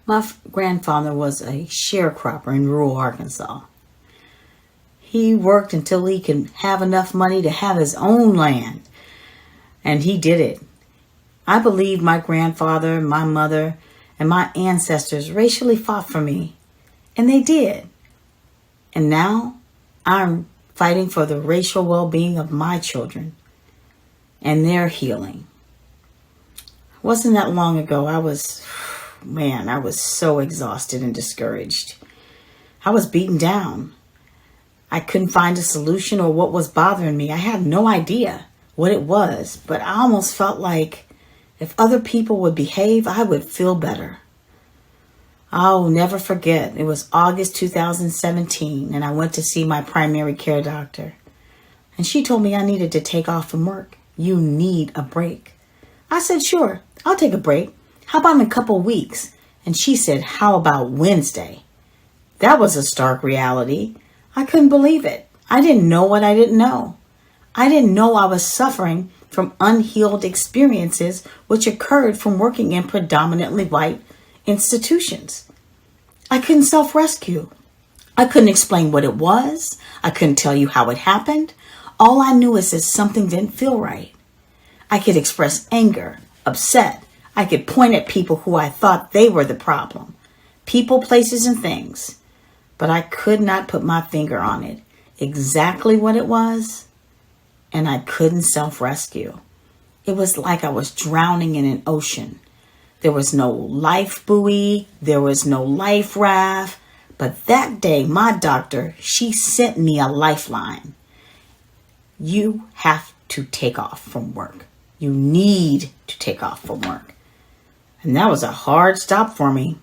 My grandfather was a sharecropper in rural Arkansas. He worked until he could have enough money to have his own land. And he did it. I believe my grandfather, my mother, and my ancestors racially fought for me. And they did. And now I'm fighting for the racial well-being of my children and their healing. It wasn't that long ago, I was so exhausted and discouraged. I was beaten down. I couldn't find a solution or what was bothering me. I had no idea what it was, but I almost felt like if other people would behave, I would feel better. I'll never forget. It was August 2017, and I went to see my primary care doctor. And she told me I needed to take off from work. You need a break. I said, sure, I'll take a break. How about in a couple weeks? And she said, how about Wednesday? That was a stark reality. I couldn't believe it. I didn't know what I didn't know. I didn't know I was suffering from unhealed experiences which occurred from working in predominantly white institutions. I couldn't self-rescue. I couldn't explain what it was. I couldn't tell you how it happened. All I knew is that something didn't feel right. I could express anger, upset. I could point at people who I thought they were the problem. People, places, and things. But I could not put my finger on it. Exactly what it was. And I couldn't self-rescue. It was like I was drowning in an ocean. There was no life buoy. There was no life raft. But that day, my doctor, she sent me a lifeline. You have to take off from work. You need to take off from work. And that was a hard stop for me.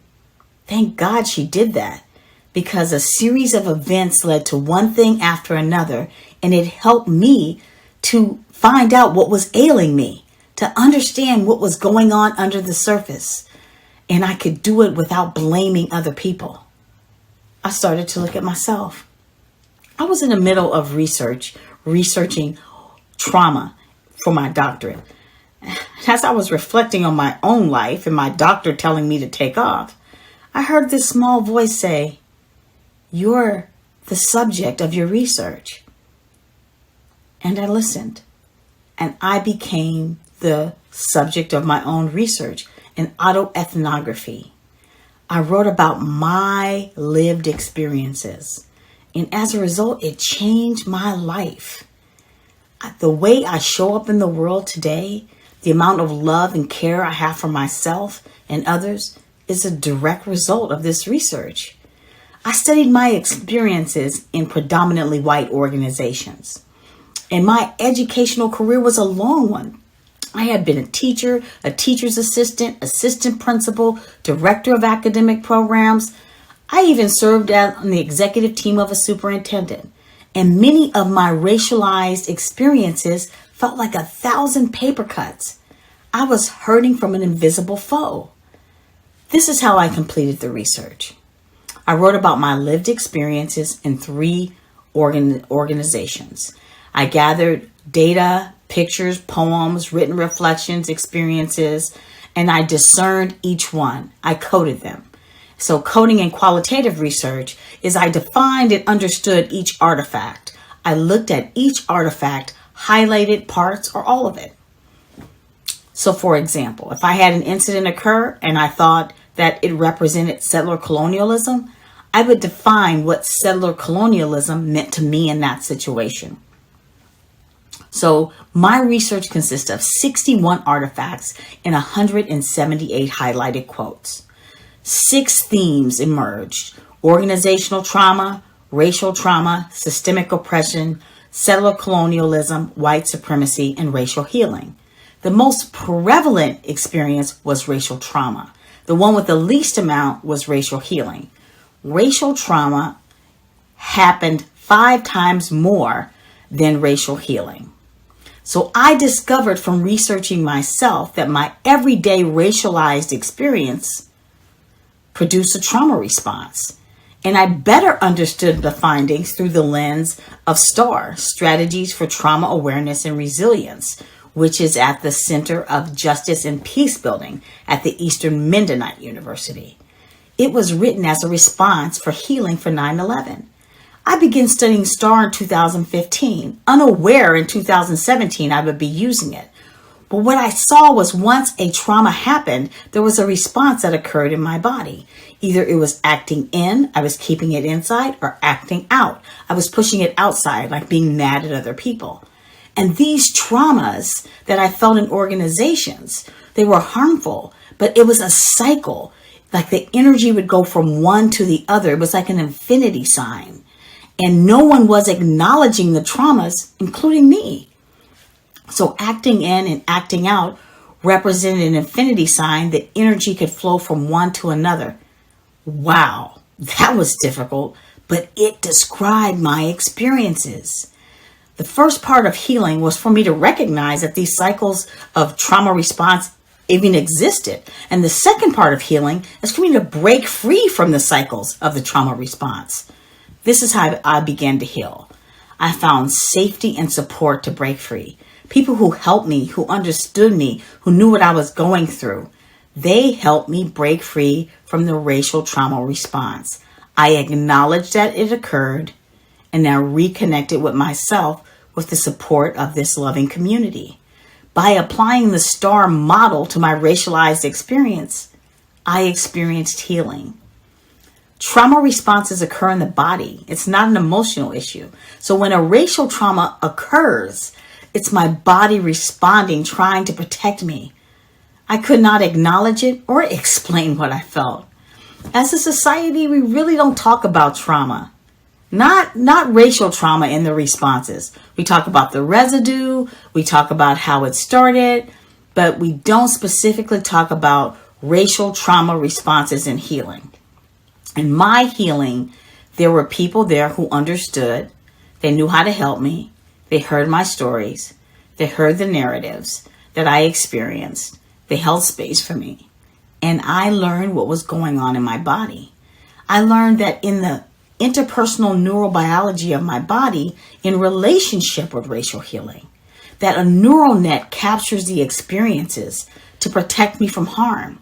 Thank God she did that, because a series of events led to one thing after another, and it helped me to find out what was ailing me, to understand what was going on under the surface. And I could do it without blaming other people. I started to look at myself. I was in the middle of researching trauma for my doctorate. As I was reflecting on my own life and my doctor telling me to take off, I heard this small voice say, "You're the subject of your research." And I listened, and I became the subject of my own research in autoethnography. I wrote about my lived experiences, and as a result, it changed my life. The way I show up in the world today, the amount of love and care I have for myself and others, is a direct result of this research. I studied my experiences in predominantly white organizations, and my educational career was a long one. I had been a teacher, a teacher's assistant, assistant principal, director of academic programs. I even served on the executive team of a superintendent. And many of my racialized experiences felt like 1,000 paper cuts. I was hurting from an invisible foe. This is how I completed the research. I wrote about my lived experiences in 3 organizations. I gathered data, pictures, poems, written reflections, experiences, and I discerned each one. I coded them. So coding and qualitative research is I defined and understood each artifact. I looked at each artifact, highlighted parts or all of it. So for example, if I had an incident occur and I thought that it represented settler colonialism, I would define what settler colonialism meant to me in that situation. So my research consists of 61 artifacts and 178 highlighted quotes. 6 themes emerged: organizational trauma, racial trauma, systemic oppression, settler colonialism, white supremacy, and racial healing. The most prevalent experience was racial trauma. The one with the least amount was racial healing. Racial trauma happened 5 times more than racial healing. So I discovered from researching myself that my everyday racialized experience produced a trauma response. And I better understood the findings through the lens of STAR, Strategies for Trauma Awareness and Resilience, which is at the Center of Justice and Peace Building at the Eastern Mennonite University. It was written as a response for healing for 9/11. I began studying STAR in 2015, unaware in 2017 I would be using it. But what I saw was once a trauma happened, there was a response that occurred in my body. Either it was acting in, I was keeping it inside, or acting out. I was pushing it outside, like being mad at other people. And these traumas that I felt in organizations, they were harmful, but it was a cycle. Like the energy would go from one to the other. It was like an infinity sign. And no one was acknowledging the traumas, including me. So acting in and acting out represented an infinity sign that energy could flow from one to another. Wow, that was difficult, but it described my experiences. The first part of healing was for me to recognize that these cycles of trauma response even existed. And the second part of healing is for me to break free from the cycles of the trauma response. This is how I began to heal. I found safety and support to break free. People who helped me, who understood me, who knew what I was going through. They helped me break free from the racial trauma response. I acknowledged that it occurred and now reconnected with myself with the support of this loving community. By applying the STAR model to my racialized experience, I experienced healing. Trauma responses occur in the body. It's not an emotional issue. So when a racial trauma occurs, it's my body responding, trying to protect me. I could not acknowledge it or explain what I felt. As a society, we really don't talk about trauma. Not racial trauma in the responses. We talk about the residue, we talk about how it started, but we don't specifically talk about racial trauma responses in healing. In my healing, there were people there who understood. They knew how to help me. They heard my stories. They heard the narratives that I experienced. They held space for me. And I learned what was going on in my body. I learned that in the interpersonal neurobiology of my body, in relationship with racial healing, that a neural net captures the experiences to protect me from harm.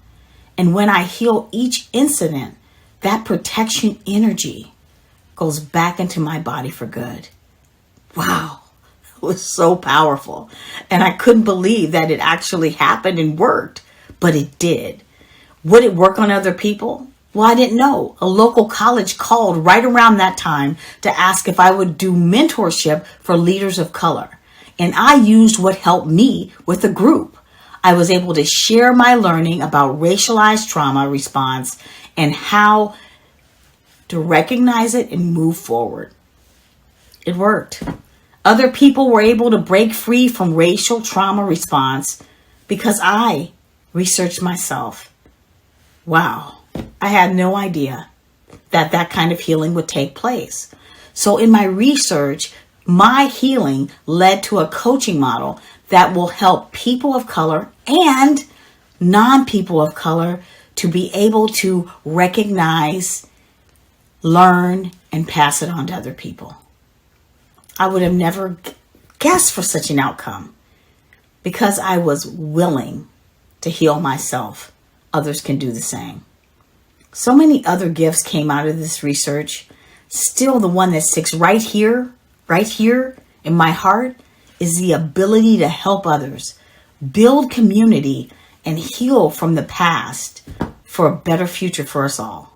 And when I heal each incident, that protection energy goes back into my body for good. Wow, it was so powerful. And I couldn't believe that it actually happened and worked, but it did. Would it work on other people? Well, I didn't know. A local college called right around that time to ask if I would do mentorship for leaders of color. And I used what helped me with the group. I was able to share my learning about racialized trauma response and how to recognize it and move forward. It worked. Other people were able to break free from racial trauma response because I researched myself. Wow, I had no idea that that kind of healing would take place. So in my research, my healing led to a coaching model that will help people of color and non-people of color to be able to recognize, learn, and pass it on to other people. I would have never guessed for such an outcome because I was willing to heal myself. Others can do the same. So many other gifts came out of this research. Still, the one that sticks right here in my heart is the ability to help others, build community, and heal from the past for a better future for us all.